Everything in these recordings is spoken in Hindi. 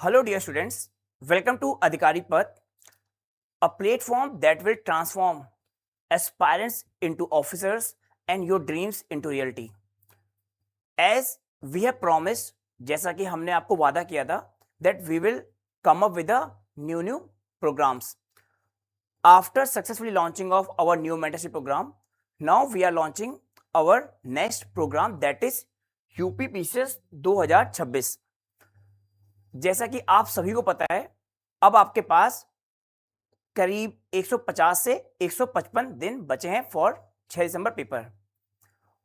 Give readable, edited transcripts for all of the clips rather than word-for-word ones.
Hello, dear students. Welcome to Adhikari Path, a platform that will transform aspirants into officers and your dreams into reality. As we have promised, जैसा कि हमने आपको वादा किया था, that we will come up with a new programs. After successfully launching of our new mentorship program, now we are launching our next program, that is UPPCS 2026. जैसा कि आप सभी को पता है, अब आपके पास करीब 150 से 155 दिन बचे हैं फॉर 6 दिसंबर पेपर।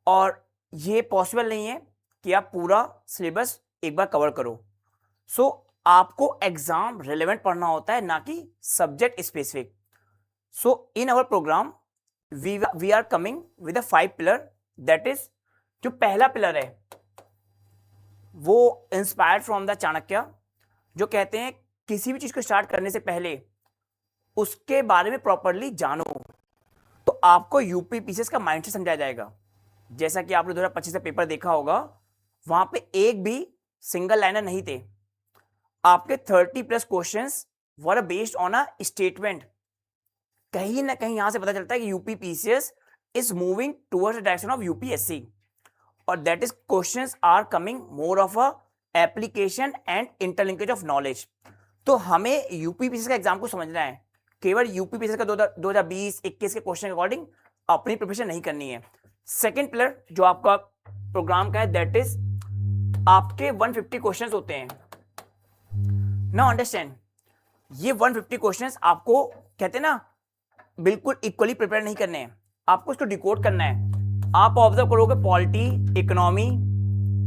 और ये पॉसिबल नहीं है कि आप पूरा सिलेबस एक बार कवर करो। सो आपको एग्जाम रिलेवेंट पढ़ना होता है, ना कि subject specific. So in our programme we are coming with a 5 pillar, that is जो पहला पिलर है वो इंस्पायर्ड फ्रॉम द चाणक्य, जो कहते हैं किसी भी चीज को स्टार्ट करने से पहले उसके बारे में प्रॉपरली जानो, तो आपको यूपीपीसीएस का माइंडसेट समझाया जाएगा। जैसा कि आपने 2025 का पेपर देखा होगा, वहां पे एक भी सिंगल लाइनर नहीं थे। आपके 30+ questions were based on a statement. कहीं ना कहीं यहां से पता चलता है कि UPPCS is moving towards the direction of UPSC, और that is questions are coming more of a application and interlinkage of knowledge. तो हमें यूपीपीसीएस का एग्जाम को समझना है, केवल यूपीपीसीएस का 2020-21 के क्वेश्चन के अकॉर्डिंग अपनी प्रिपरेशन नहीं करनी है। सेकंड पिलर जो आपका प्रोग्राम का है, दैट इज आपके 150 क्वेश्चंस होते हैं। नाउ अंडरस्टैंड, ये 150 क्वेश्चंस आपको कहते हैं ना बिल्कुल इक्वली प्रिपेयर नहीं करने हैं, आपको इसको डिकोड करना है। आप ऑब्जर्व करोगे polity, economy,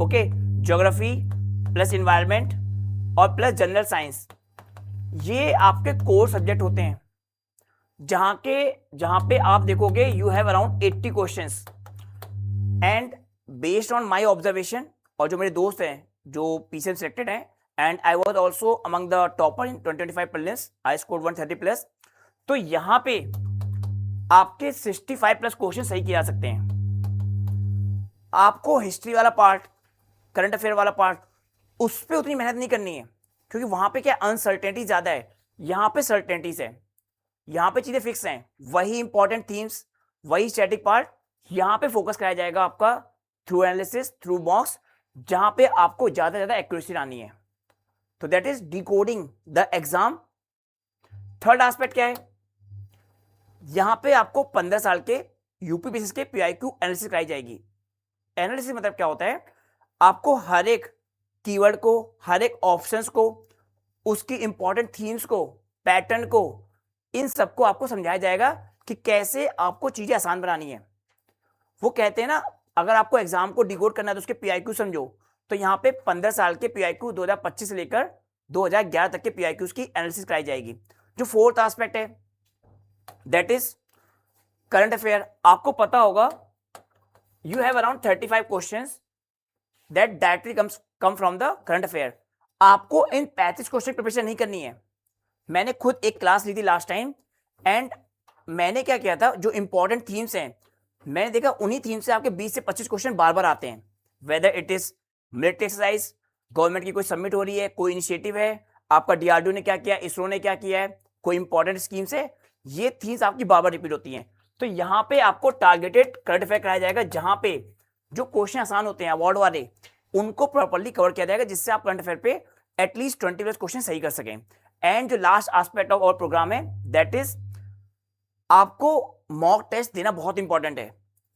okay, geography plus environment और प्लस जनरल साइंस, ये आपके कोर सब्जेक्ट होते हैं, जहां पे आप देखोगे you have around 80 questions. And based on my observation, और जो मेरे दोस्त हैं जो पीसीएम सिलेक्टेड हैं, and I was also among the topper in 2025 prelims, I scored 130+। तो यहां पे आपके 65+ क्वेश्चन सही किए जा सकते हैं। आपको हिस्ट्री वाला पार्ट, करंट अफेयर वाला पार्ट, उस पर उतनी मेहनत नहीं करनी है, क्योंकि वहां पे क्या अनसर्टेनिटी ज्यादा है। यहां पे सर्टेनिटीज है, यहां पे चीजें फिक्स हैं, वही इंपॉर्टेंट थीम्स, वही स्टैटिक पार्ट, यहां पे फोकस कराया जाएगा आपका थ्रू एनालिसिस, थ्रू बॉक्स, जहां पे आपको ज्यादा से ज्यादा एक्यूरेसी आनी है। तो that is decoding the exam. Third aspect क्या है, यहां पे आपको 15 साल के यूपीपीसीएस के पीआईक्यू एनालिसिस कराई जाएगी। एनालिसिस मतलब क्या होता है, आपको हर एक कीवर्ड को, हर एक ऑप्शंस को, उसकी इंपॉर्टेंट थीम्स को, पैटर्न को, इन सबको आपको समझाया जाएगा कि कैसे आपको चीजें आसान बनानी है। वो कहते हैं ना, अगर आपको एग्जाम को डिकोड करना है तो उसके पीआईक्यू समझो। तो यहाँ पे 15 साल के पीआईक्यू 2025 से लेकर 2011 तक के पीआईक्यूज की एनालिसिस कराई जाएगी। जो फोर्थ एस्पेक्ट है, दैट इज करंट अफेयर। आपको पता होगा you have around 35 questions that directly come from the current affair. आपको इन 35 क्वेश्चन प्रिपरेशन नहीं करनी है। मैंने खुद एक क्लास ली थी लास्ट टाइम, एंड मैंने क्या किया था, जो इंपॉर्टेंट थीम्स हैं मैंने देखा, उन्हीं थीम से आपके 20 से 25 क्वेश्चन बार बार आते हैं। Whether it is military exercise, government की कोई सबमिट हो रही है, कोई इनिशिएटिव है, आपका डीआरडीओ ने क्या किया, इसरो ने क्या किया है, कोई इंपॉर्टेंट स्कीम्स है, ये थीम्स आपकी बार बार रिपीट होती हैं। तो यहाँ पे आपको टारगेटेड करंट अफेयर कराया जाएगा, जहां पे जो क्वेश्चन आसान होते हैं अवार्ड वाले, उनको प्रॉपर्ली कवर किया जाएगा, जिससे आप करंट अफेयर पे एटलीस्ट 20+ क्वेश्चन सही कर सकें। एंड जो last aspect of our programme है, दैट इज आपको मॉक टेस्ट देना बहुत इंपॉर्टेंट है।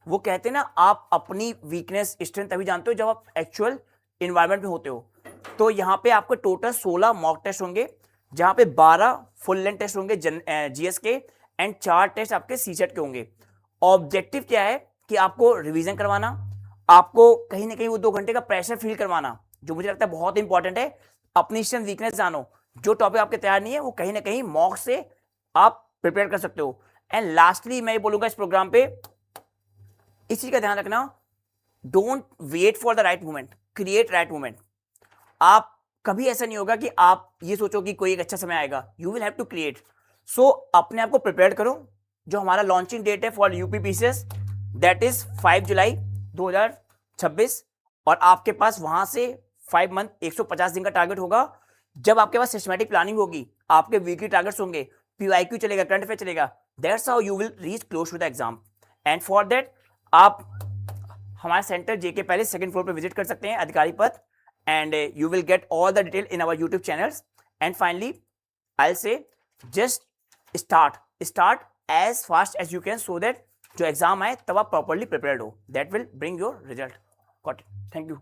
वो कहते हैं ना, आप अपनी वीकनेस स्ट्रेंथ तभी जानते हो जब आप एक्चुअल इन्वायरमेंट में होते हो। तो यहाँ पे आपको टोटल 16 मॉक टेस्ट होंगे, जहां पे 12 फुल लेंथ टेस्ट होंगे जीएस के, एंड 4 टेस्ट आपके सीसेट के होंगे। ऑब्जेक्टिव क्या है कि आपको रिवीजन करवाना, आपको कहीं ना कहीं वो 2 घंटे का प्रेशर फील करवाना, जो मुझे लगता है बहुत इंपॉर्टेंट है। अपनी स्ट्रेंथ वीकनेस जानो, जो टॉपिक आपके तैयार नहीं है वो कहीं ना कहीं मॉक से आप प्रिपेयर कर सकते हो। एंड लास्टली मैं बोलूंगा इस प्रोग्राम पे इस चीज का ध्यान रखना, don't wait for the right moment, create right moment. आप कभी ऐसा नहीं होगा कि आप ये सोचो कि कोई एक अच्छा समय आएगा, you will have to create. So अपने आप को प्रिपेयर करो। जो हमारा लॉन्चिंग डेट है for UPPCS, that is 5 July 2026, और आपके पास वहां से 5 मंथ 150 दिन का टारगेट होगा। जब आपके पास सिस्टमैटिक प्लानिंग होगी, आपके वीकली टारगेट्स होंगे, पीवाईक्यू चलेगा, करंट अफेयर चलेगा, that's how you will reach close to the exam. And for that आप हमारे सेंटर जेके पहले सेकंड फ्लोर पे विजिट कर सकते हैं, Adhikari Path, and you will get all the detail in our YouTube channels. And finally I will say just start as fast as you can, so that जो एग्जाम आए तब आप प्रॉपरली प्रिपेयर्ड हो, that will bring your result. Got it, thank you.